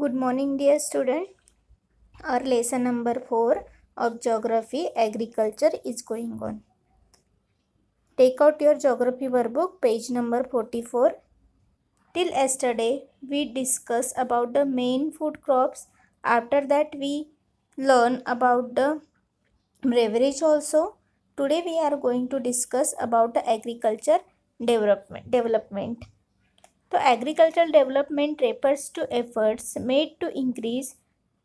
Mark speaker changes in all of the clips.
Speaker 1: Good morning, dear student. Our lesson number 4 of Geography Agriculture is going on. Take out your Geography workbook, page number 44. Till yesterday, we discussed about the main food crops. After that, we learn about the beverage also. Today, we are going to discuss about the agriculture development. So, agricultural development refers to efforts made to increase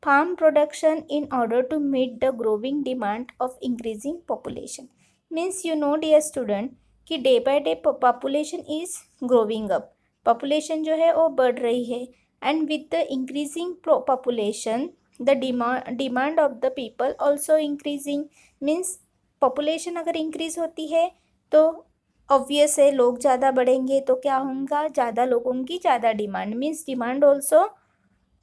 Speaker 1: farm production in order to meet the growing demand of increasing population. Means dear student कि day by day population is growing up. Population जो है वो बढ़ रही है and with the increasing population the demand of the people also increasing. Means population अगर increase होती है तो ऑब्वियस है लोग ज़्यादा बढ़ेंगे तो क्या होगा, ज़्यादा लोगों की ज़्यादा demand. Means demand also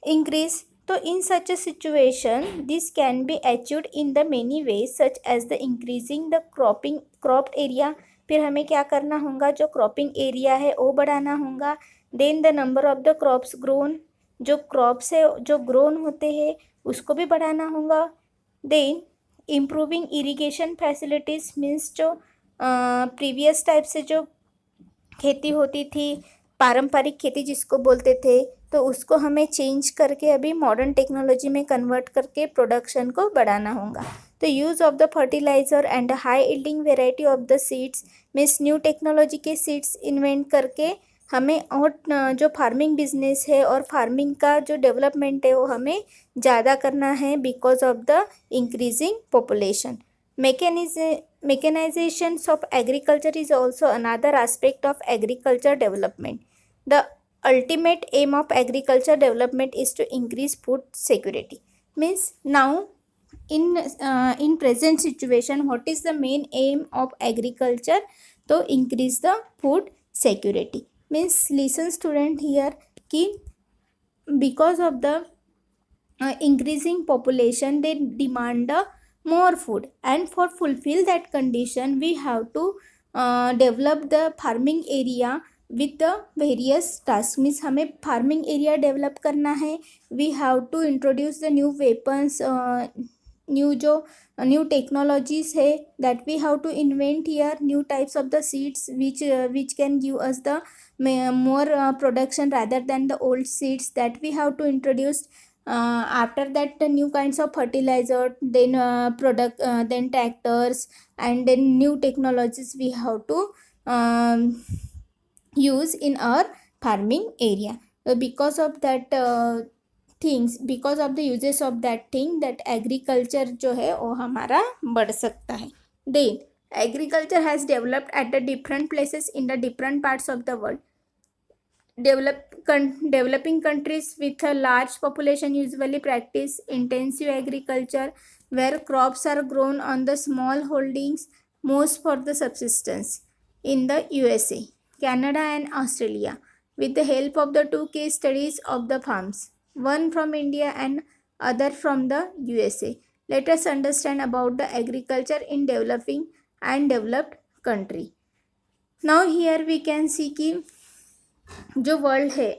Speaker 1: increase. तो in such a situation this can be achieved in the many ways such as the increasing the cropped area. फिर हमें क्या करना होगा, जो क्रॉपिंग एरिया है वो बढ़ाना होगा. Then the number of the crops grown, जो क्रॉप्स है जो ग्रोन होते हैं उसको भी बढ़ाना होगा. Then improving irrigation facilities. Means जो प्रीवियस टाइप से जो खेती होती थी, पारंपरिक खेती जिसको बोलते थे, तो उसको हमें चेंज करके अभी मॉडर्न टेक्नोलॉजी में कन्वर्ट करके प्रोडक्शन को बढ़ाना होगा. तो use of the fertiliser and high yielding variety of the seeds. Means new technology के सीड्स इन्वेंट करके हमें और जो फार्मिंग बिजनेस है और फार्मिंग का जो डेवलपमेंट है वो हमें ज़्यादा करना है because of the increasing population. Mechanization of agriculture is also another aspect of agriculture development. The ultimate aim of agriculture development is to increase food security. Means now in present situation, what is the main aim of agriculture? To increase the food security. Means listen student here कि because of the increasing population they demand more food, and for fulfill that condition we have to develop the farming area with the various tasks. Means हमें farming area develop करना है. We have to introduce the new weapons, new technologies है that we have to invent here. New types of the seeds which can give us the more production rather than the old seeds that we have to introduce. After that the new kinds of fertilizer, then then tractors, and then new technologies we have to use in our farming area. Because of that things, because of the uses of that thing, that agriculture जो है वो हमारा बढ़ सकता है. Then agriculture has developed at the different places in the different parts of the world. Developing countries with a large population usually practice intensive agriculture where crops are grown on the small holdings, most for the subsistence. In the USA, Canada and Australia, with the help of the two case studies of the farms, one from India and other from the USA. Let us understand about the agriculture in developing and developed country. Now here we can see कि जो world है,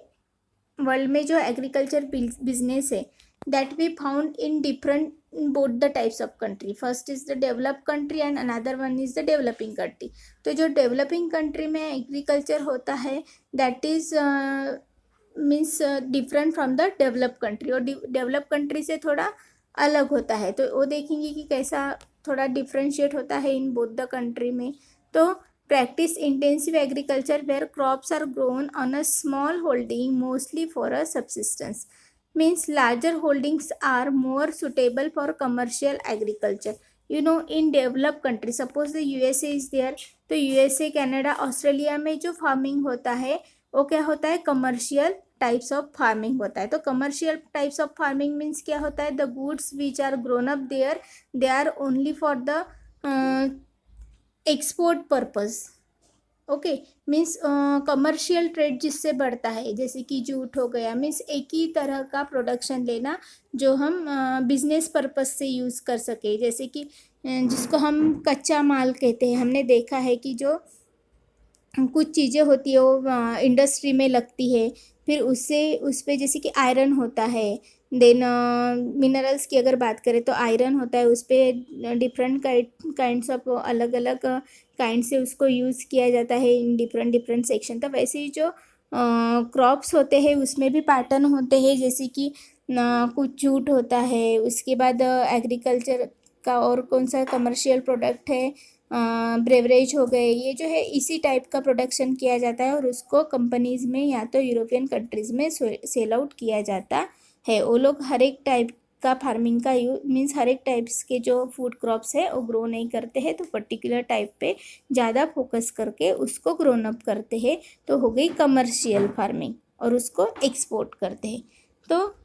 Speaker 1: world में जो agriculture business है that we found in different both the types of country. First is the developed country and another one is the developing country. तो जो developing country में agriculture होता है that is means different from the developed country, और develop country से थोड़ा अलग होता है. तो वो देखेंगे कि कैसा थोड़ा डिफ्रेंशिएट होता है इन बोथ द कंट्री में. तो practice intensive agriculture where crops are grown on a small holding mostly for a subsistence. Means larger holdings are more suitable for commercial agriculture. In developed country, suppose the USA is there, तो USA, Canada, Australia में जो farming होता है वो क्या होता है, commercial types of farming होता है. तो commercial types of farming means क्या होता है, the goods which are grown up there they are only for the export purpose. Okay. Means commercial trade जिससे बढ़ता है, जैसे कि जूट हो गया. मीन्स एक ही तरह का प्रोडक्शन लेना जो हम बिजनेस पर्पस से यूज़ कर सके. जैसे कि जिसको हम कच्चा माल कहते हैं. हमने देखा है कि जो कुछ चीज़ें होती है वो इंडस्ट्री में लगती है, फिर उससे उस पे जैसे कि आयरन होता है, देन मिनरल्स की अगर बात करें तो आयरन होता है, उस पर डिफरेंट काइंड्स ऑफ अलग अलग काइंड से उसको यूज़ किया जाता है इन डिफरेंट डिफरेंट सेक्शन। तो वैसे ही जो क्रॉप्स होते हैं उसमें भी पैटर्न होते हैं, जैसे कि कुछ जूट होता है, उसके बाद एग्रीकल्चर का और कौन सा कमर्शियल प्रोडक्ट है, ब्रेवरेज हो गए, ये जो है इसी टाइप का प्रोडक्शन किया जाता है और उसको कंपनीज़ में या तो यूरोपियन कंट्रीज़ में सेल आउट किया जाता है। वो लोग हर एक टाइप का फार्मिंग का मीन्स हर एक टाइप्स के जो फूड क्रॉप्स है वो ग्रो नहीं करते हैं, तो पर्टिकुलर टाइप पे ज़्यादा फोकस करके उसको ग्रोन अप करते हैं, तो हो गई कमर्शियल फार्मिंग, और उसको एक्सपोर्ट करते हैं। तो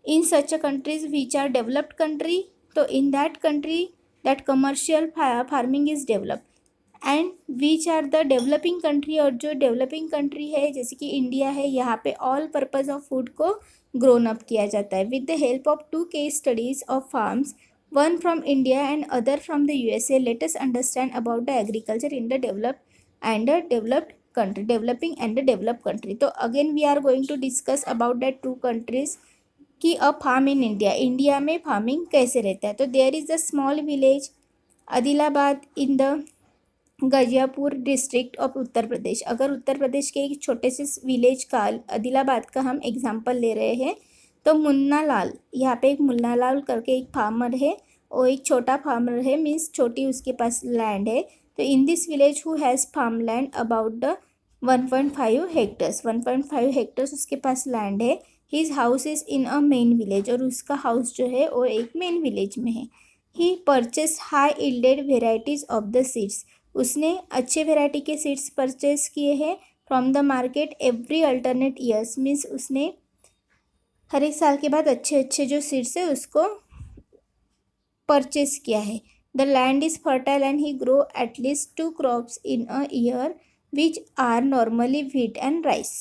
Speaker 1: in such a countries which are developed country, तो in that country that commercial farming is developed. And which are the developing country, और जो डेवलपिंग कंट्री है जैसे कि इंडिया है, यहाँ पे ऑल पर्पज़ ऑफ फूड को ग्रोन अप किया जाता है with the help of 2 case studies of farms, one from India and other from the USA. Let us understand about the agriculture in the developing and the developed country. तो again we are going to discuss about that 2 countries कि a farm in India, India में farming कैसे रहता है। तो there is a small village Adilabad in the Ghaziapur district of Uttar Pradesh. अगर उत्तर प्रदेश के एक छोटे से विलेज का आदिलाबाद का हम एग्जांपल ले रहे हैं, तो मुन्ना लाल, यहाँ पे एक मुन्ना लाल करके एक फार्मर है, और एक छोटा फार्मर है, मीन्स छोटी उसके पास लैंड है। तो in this village who has farm land about the 1.5 hectares, 1.5 hectares उसके पास लैंड है। His house is in a main village, और उसका हाउस जो है वो एक मेन विलेज में है। He purchase high yielded varieties of the seeds, उसने अच्छे वेराइटी के सीड्स परचेस किए हैं from the market every alternate years, means उसने हर एक साल के बाद अच्छे अच्छे जो सीड्स है उसको परचेस किया है। The land is fertile and he grow at least 2 crops in a year which are normally wheat and rice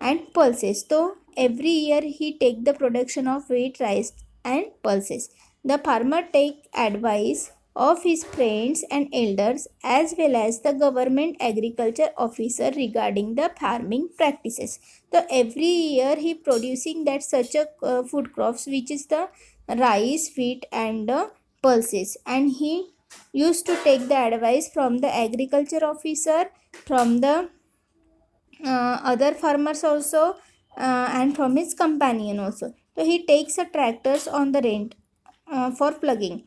Speaker 1: and pulses. तो every year he take the production of wheat, rice and pulses. The farmer take advice of his friends and elders as well as the government agriculture officer regarding the farming practices. So every year he producing that such a food crops which is the rice, wheat and pulses, and he used to take the advice from the agriculture officer, from the other farmers also, and from his companion also. So he takes a tractors on the rent for plugging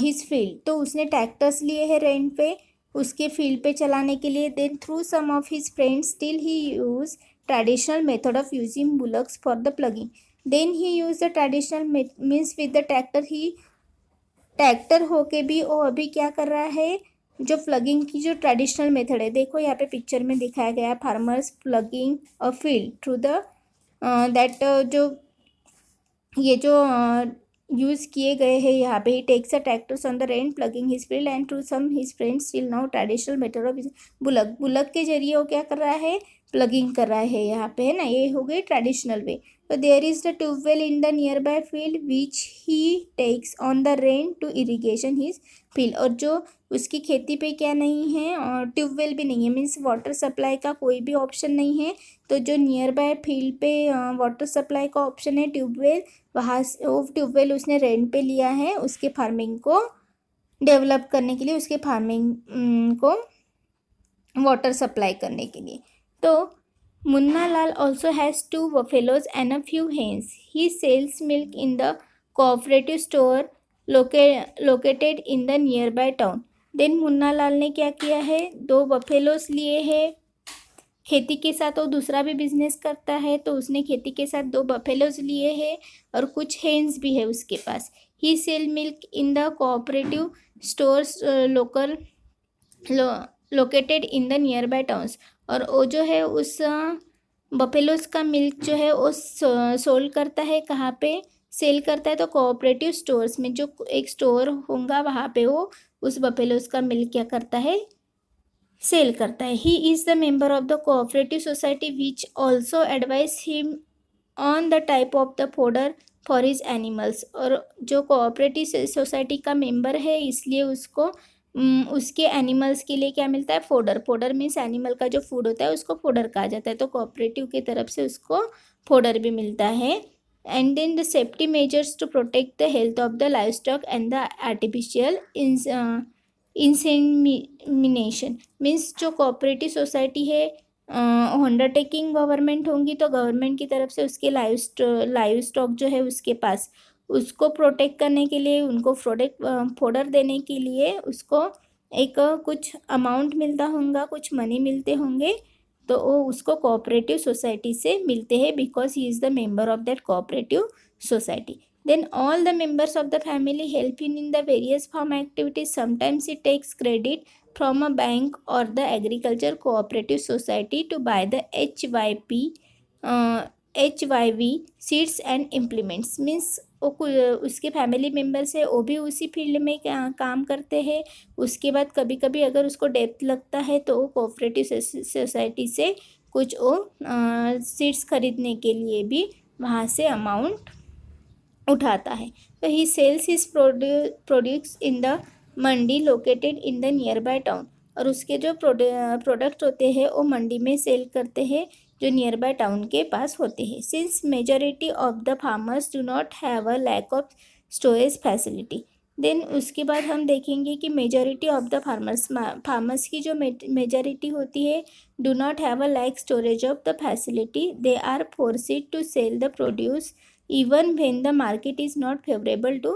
Speaker 1: his field. तो उसने tractors लिए हैं rent पे उसके field पे चलाने के लिए. Then through some of his friends still he use traditional method of using bullocks for the ploughing. Then he use the traditional means with the tractor, he tractor होके भी वो अभी क्या कर रहा है, जो प्लगिंग की जो ट्रेडिशनल मेथड है, देखो यहाँ पे पिक्चर में दिखाया गया है, farmers plugging a field through the that, जो ये जो यूज़ किए गए हैं यहाँ पे, he takes a tractors on the rent plugging his field and through some his friends still now traditional method of bullock. Bullock के जरिए वो क्या कर रहा है, प्लगिंग कर रहा है यहाँ पे, है ना, ये हो गई ट्रेडिशनल वे. तो there is the tubewell in the near by field which he takes on the rain to irrigation his field. और जो उसकी खेती पे क्या नहीं है, और ट्यूबवेल भी नहीं है, मीन्स वाटर सप्लाई का कोई भी ऑप्शन नहीं है. तो जो नियर बाय फील्ड पे वाटर सप्लाई का ऑप्शन है ट्यूबवेल, वहाँ से वो ट्यूबवेल उसने रेंट पे लिया है उसके फार्मिंग को डेवलप करने के लिए, उसके फार्मिंग को वाटर सप्लाई करने के लिए. तो Munna Lal also has 2 buffaloes and a few hens. He sells milk in the cooperative store located in the nearby town. Then Munna Lal ने क्या किया है, 2 बफेलोस लिए हैं. खेती के साथ वो दूसरा भी बिजनेस करता है, तो उसने खेती के साथ 2 बफेलोज लिए हैं और कुछ हेन्स भी है उसके पास. He sell milk in the cooperative stores located in the near by towns. और वो जो है उस बफेलोज का मिल्क जो है वो सोल्ड करता है, कहाँ पे सेल करता है, तो कोऑपरेटिव स्टोर्स में, जो एक स्टोर होगा वहाँ पे वो उस बफेलोज का मिल्क क्या करता है, सेल करता है. He is the member of the cooperative society which also advice him on the type of the fodder for his animals. और जो कोऑपरेटिव सोसाइटी का मेंबर है इसलिए उसको उसके एनिमल्स के लिए क्या मिलता है, फोडर। फोडर मीन्स एनिमल का जो फूड होता है उसको फोडर कहा जाता है, तो कोऑपरेटिव की तरफ से उसको फोडर भी मिलता है। And then the safety measures to protect the health of the livestock and the artificial insemination means जो कोऑपरेटिव सोसाइटी है, अंडरटेकिंग गवर्नमेंट होंगी तो गवर्नमेंट की तरफ से उसके लाइव स्टॉक जो है उसके पास, उसको प्रोटेक्ट करने के लिए, उनको फोडर देने के लिए उसको एक कुछ अमाउंट मिलता होगा, कुछ मनी मिलते होंगे, तो वो उसको कोऑपरेटिव सोसाइटी से मिलते हैं because he is the member of that cooperative society. Then all the members of the family help in the various farm activities. Sometimes it takes credit from a bank or the agriculture cooperative society to buy the HYV seeds and implements means उसके family members है वो भी उसी field में काम करते हैं. उसके बाद कभी कभी अगर उसको डेप्थ लगता है तो वो कोऑपरेटिव सोसाइटी से कुछ वो सीड्स खरीदने के लिए भी वहाँ से अमाउंट उठाता है. तो he sells his produce in the mandi located in the near by town. और उसके जो प्रोडक्ट होते हैं वो मंडी में सेल करते हैं जो नियर बाय टाउन के पास होते हैं. Since majority of the farmers do not have a lack of storage facility. Then उसके बाद हम देखेंगे कि मेजॉरिटी ऑफ द फार्मर्स की जो मेजॉरिटी होती है do not have a lack storage of the facility. They are forced to sell the produce even when the market is not favorable to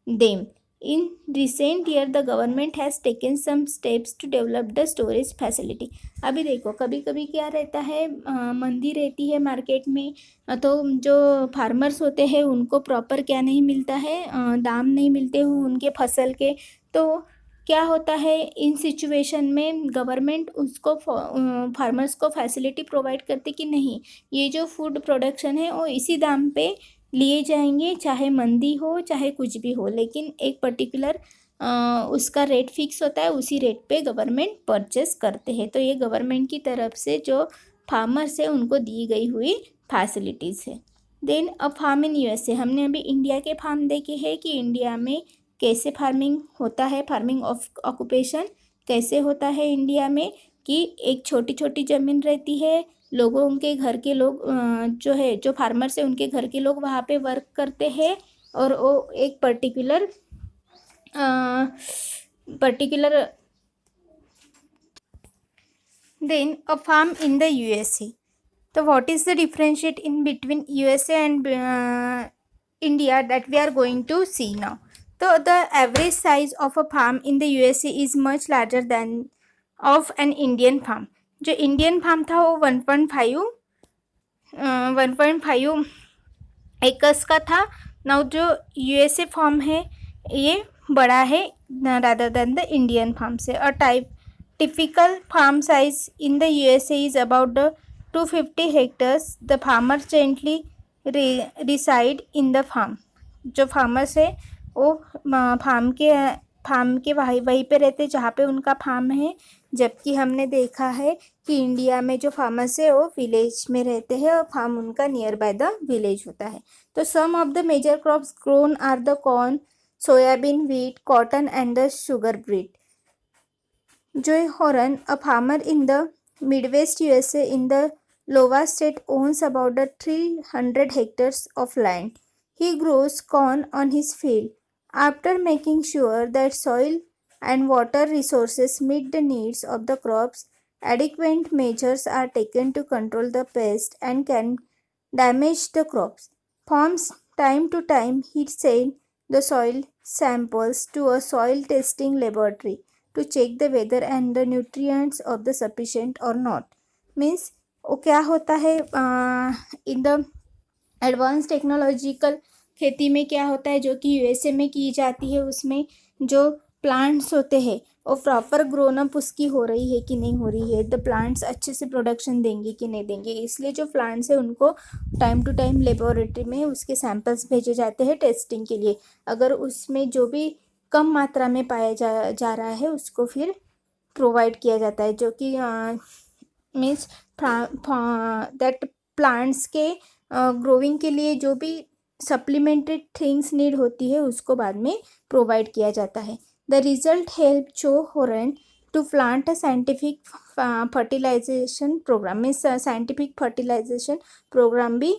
Speaker 1: them. In recent year the government has taken some steps to develop the storage facility. अभी देखो कभी कभी क्या रहता है, मंदी रहती है मार्केट में, तो जो फार्मर्स होते हैं उनको प्रॉपर क्या नहीं मिलता है, दाम नहीं मिलते हुए उनके फसल के. तो क्या होता है इन सिचुएशन में गवर्नमेंट उसको फार्मर्स को फैसिलिटी प्रोवाइड करती कि नहीं, ये जो फूड प्रोडक्शन है वो इसी दाम पे लिए जाएंगे, चाहे मंदी हो चाहे कुछ भी हो, लेकिन एक पर्टिकुलर उसका रेट फिक्स होता है, उसी रेट पे गवर्नमेंट परचेस करते हैं. तो ये गवर्नमेंट की तरफ से जो फार्मर्स है उनको दी गई हुई फैसिलिटीज़ है. Then a farm in USA. हमने अभी इंडिया के फार्म देखे हैं कि इंडिया में कैसे फार्मिंग होता है, फार्मिंग ऑक्यूपेशन कैसे होता है इंडिया में, कि एक छोटी छोटी ज़मीन रहती है, लोगों के घर के लोग जो है जो फार्मर्स है उनके घर के लोग वहाँ पे वर्क करते हैं और वो एक particular then a farm in the USA. तो what is the differentiate in between USA and India that we are going to see now. तो the average size of a farm in the USA is much larger than of an Indian farm. जो Indian farm था वो 1.5 acres का था. Now जो USA farm है ये बड़ा है rather than the Indian farm से. A typical farm size in the USA is about the 250 hectares. The farmers gently reside in the farm. जो फार्मर्स है वो फार्म के वहीं पे रहते जहाँ पे उनका फार्म है, जबकि हमने देखा है कि इंडिया में जो फार्मर्स है वो विलेज में रहते हैं और फार्म उनका नियर बाय द विलेज होता है. तो some of the major crops grown are the corn, soybean, wheat, cotton and the sugar beet. Joe Horan, a farmer in the Midwest USA in the Iowa state, owns about 300 hectares of land. He grows corn on his field. After making sure that soil and water resources meet the needs of the crops, adequate measures are taken to control the pest and can damage the crops. From time to time, he sends the soil samples to a soil testing laboratory to check the whether and the nutrients of the sufficient or not. Means वो क्या होता है in the advance technological खेती में क्या होता है जो कि यूएसए में की जाती है, उसमें जो प्लांट्स होते हैं वो प्रॉपर ग्रोन अप उसकी हो रही है कि नहीं हो रही है, द प्लांट्स अच्छे से प्रोडक्शन देंगे कि नहीं देंगे. इसलिए जो प्लांट्स है उनको टाइम टू टाइम लेबोरेटरी में उसके सैंपल्स भेजे जाते हैं टेस्टिंग के लिए. अगर उसमें जो भी कम मात्रा में पाया जा रहा है उसको फिर प्रोवाइड किया जाता है, जो कि मीन्स दैट प्लांट्स के ग्रोइंग के लिए जो भी सप्लीमेंटेड थिंग्स नीड होती है उसको बाद में प्रोवाइड किया जाता है. The result helped Joe Horan to plant a scientific fertilization program. Means scientific fertilisation program भी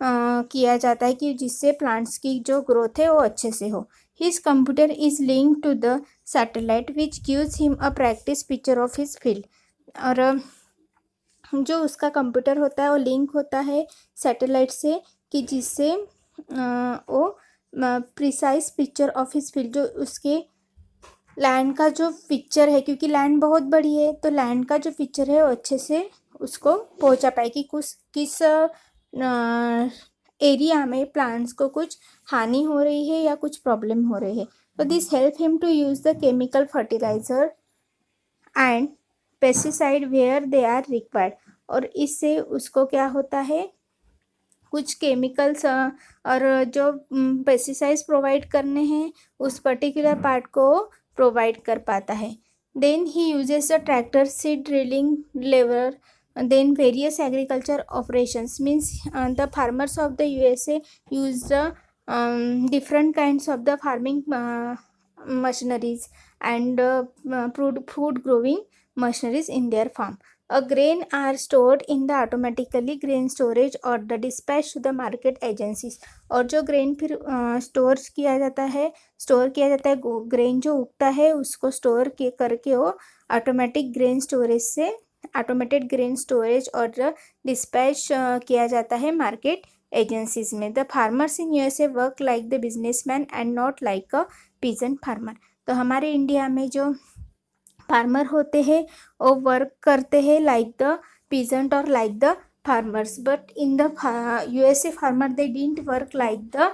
Speaker 1: किया जाता है कि जिससे प्लांट्स की जो ग्रोथ है वो अच्छे से हो. His computer is linked to the satellite which gives him a practice picture of his field. और जो उसका कंप्यूटर होता है वो लिंक होता है सैटेलाइट से कि जिससे वो precise picture of his field, जो उसके लैंड का जो पिक्चर है, क्योंकि लैंड बहुत बड़ी है तो लैंड का जो पिक्चर है वो अच्छे से उसको पहुंचा पाए कि किस एरिया में प्लांट्स को कुछ हानि हो रही है या कुछ प्रॉब्लम हो रही है. तो this help him to use the chemical fertiliser and pesticide where they are required. और इससे उसको क्या होता है, कुछ केमिकल्स और जो पेस्टिसाइड्स प्रोवाइड करने हैं उस पर्टिकुलर पार्ट को प्रोवाइड कर पाता है. Then he uses the tractor, seed drilling, labour, then various agriculture operations. Means the farmers of the USA use the different kinds of the farming machineries and food growing machineries in their farm. A grain are stored in the automatically grain storage or the dispatch to the market agencies. और जो grain फिर store किया जाता है grain जो उगता है उसको स्टोर करके वो ऑटोमेटेड ग्रेन स्टोरेज और डिस्पैच किया जाता है मार्केट एजेंसीज में. The farmers in USA work like the businessman and not like a peasant farmer. तो हमारे इंडिया में जो फार्मर होते हैं वो वर्क करते हैं लाइक द पीजेंट और like the farmers, but in the USA farmer they didn't work like the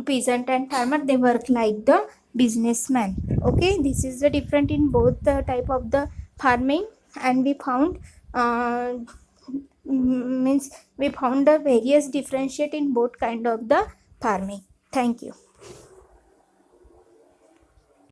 Speaker 1: peasant and farmer, they work like the businessman. Okay, this is the different in both the type of the farming, and we found means we found the various differentiate in both kind of the farming. Thank you.